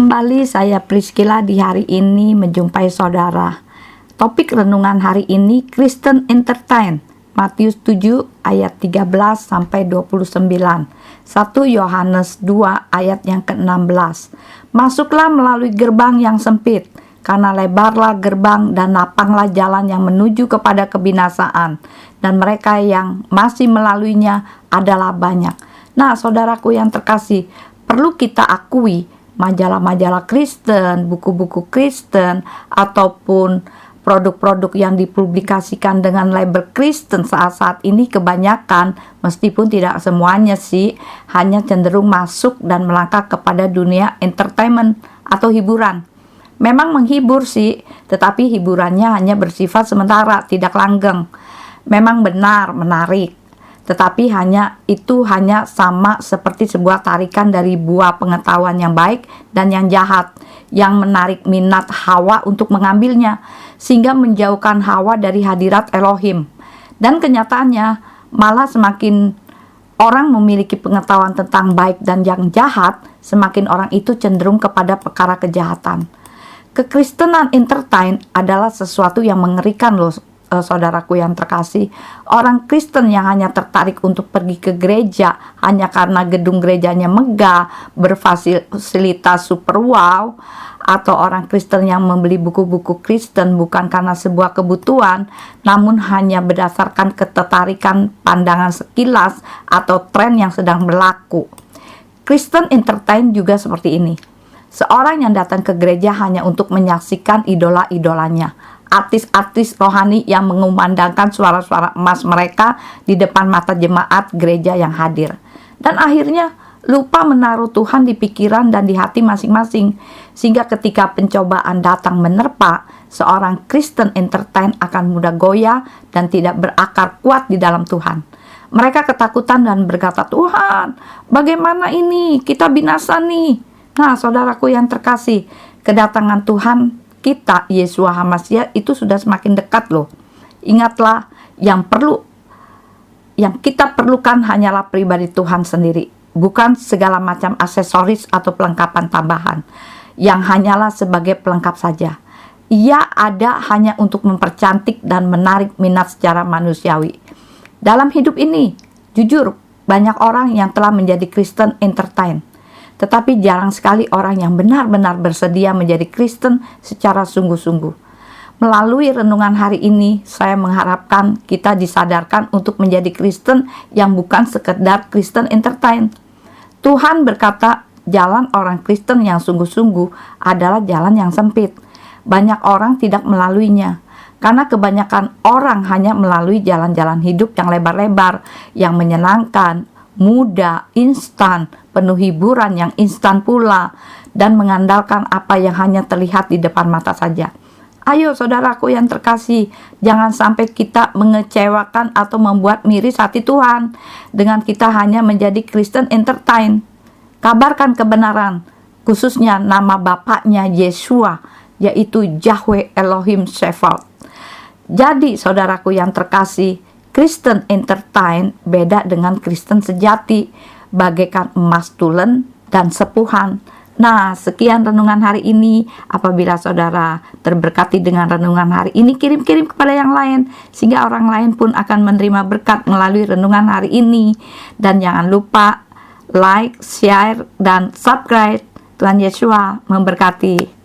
kembali saya Priscilla di hari ini menjumpai saudara. Topik renungan hari ini Kristen Entertain, Matius 7 ayat 13 sampai 29. 1 Yohanes 2 ayat yang ke-16. Masuklah melalui gerbang yang sempit, karena lebarlah gerbang dan lapanglah jalan yang menuju kepada kebinasaan, dan mereka yang masih melaluinya adalah banyak. Nah, saudaraku yang terkasih, perlu kita akui majalah-majalah Kristen, buku-buku Kristen, ataupun produk-produk yang dipublikasikan dengan label Kristen saat-saat ini kebanyakan, meskipun tidak semuanya sih, hanya cenderung masuk dan melangkah kepada dunia entertainment atau hiburan. Memang menghibur sih, tetapi hiburannya hanya bersifat sementara, tidak langgeng. Memang benar, menarik. Tetapi itu hanya sama seperti sebuah tarikan dari buah pengetahuan yang baik dan yang jahat, yang menarik minat Hawa untuk mengambilnya, sehingga menjauhkan Hawa dari hadirat Elohim. Dan kenyataannya, malah semakin orang memiliki pengetahuan tentang baik dan yang jahat, semakin orang itu cenderung kepada perkara kejahatan. Kekristenan entertain adalah sesuatu yang mengerikan loh, saudaraku yang terkasih. Orang Kristen yang hanya tertarik untuk pergi ke gereja hanya karena gedung gerejanya megah, berfasilitas super wow, atau orang Kristen yang membeli buku-buku Kristen bukan karena sebuah kebutuhan, namun hanya berdasarkan ketertarikan pandangan sekilas atau tren yang sedang berlaku. Kristen entertain juga seperti ini. Seorang yang datang ke gereja hanya untuk menyaksikan idola-idolanya, artis-artis rohani yang mengumandangkan suara-suara emas mereka di depan mata jemaat gereja yang hadir. Dan akhirnya lupa menaruh Tuhan di pikiran dan di hati masing-masing, sehingga ketika pencobaan datang menerpa, seorang Kristen entertain akan mudah goyah dan tidak berakar kuat di dalam Tuhan. Mereka ketakutan dan berkata, "Tuhan, bagaimana ini? Kita binasa nih." Nah, saudaraku yang terkasih, kedatangan Tuhan kita, Yeshua HaMashiach, itu sudah semakin dekat loh. Ingatlah, yang kita perlukan hanyalah pribadi Tuhan sendiri, bukan segala macam aksesoris atau pelengkapan tambahan, yang hanyalah sebagai pelengkap saja. Ia ada hanya untuk mempercantik dan menarik minat secara manusiawi. Dalam hidup ini, jujur, banyak orang yang telah menjadi Kristen entertain. Tetapi jarang sekali orang yang benar-benar bersedia menjadi Kristen secara sungguh-sungguh. Melalui renungan hari ini, saya mengharapkan kita disadarkan untuk menjadi Kristen yang bukan sekedar Kristen entertain. Tuhan berkata, jalan orang Kristen yang sungguh-sungguh adalah jalan yang sempit. Banyak orang tidak melaluinya, karena kebanyakan orang hanya melalui jalan-jalan hidup yang lebar-lebar, yang menyenangkan, mudah, instan, penuh hiburan yang instan pula, dan mengandalkan apa yang hanya terlihat di depan mata saja. Ayo saudaraku yang terkasih, jangan sampai kita mengecewakan atau membuat miris hati Tuhan dengan kita hanya menjadi Kristen entertain. Kabarkan kebenaran, khususnya nama Bapaknya Yeshua, yaitu Yahweh Elohim Shepherd. Jadi saudaraku yang terkasih, Kristen entertain beda dengan Kristen sejati, bagaikan emas tulen dan sepuhan. Nah, sekian renungan hari ini. Apabila saudara terberkati dengan renungan hari ini, kirim-kirim kepada yang lain, sehingga orang lain pun akan menerima berkat melalui renungan hari ini. Dan jangan lupa like, share, dan subscribe. Tuhan Yesus memberkati.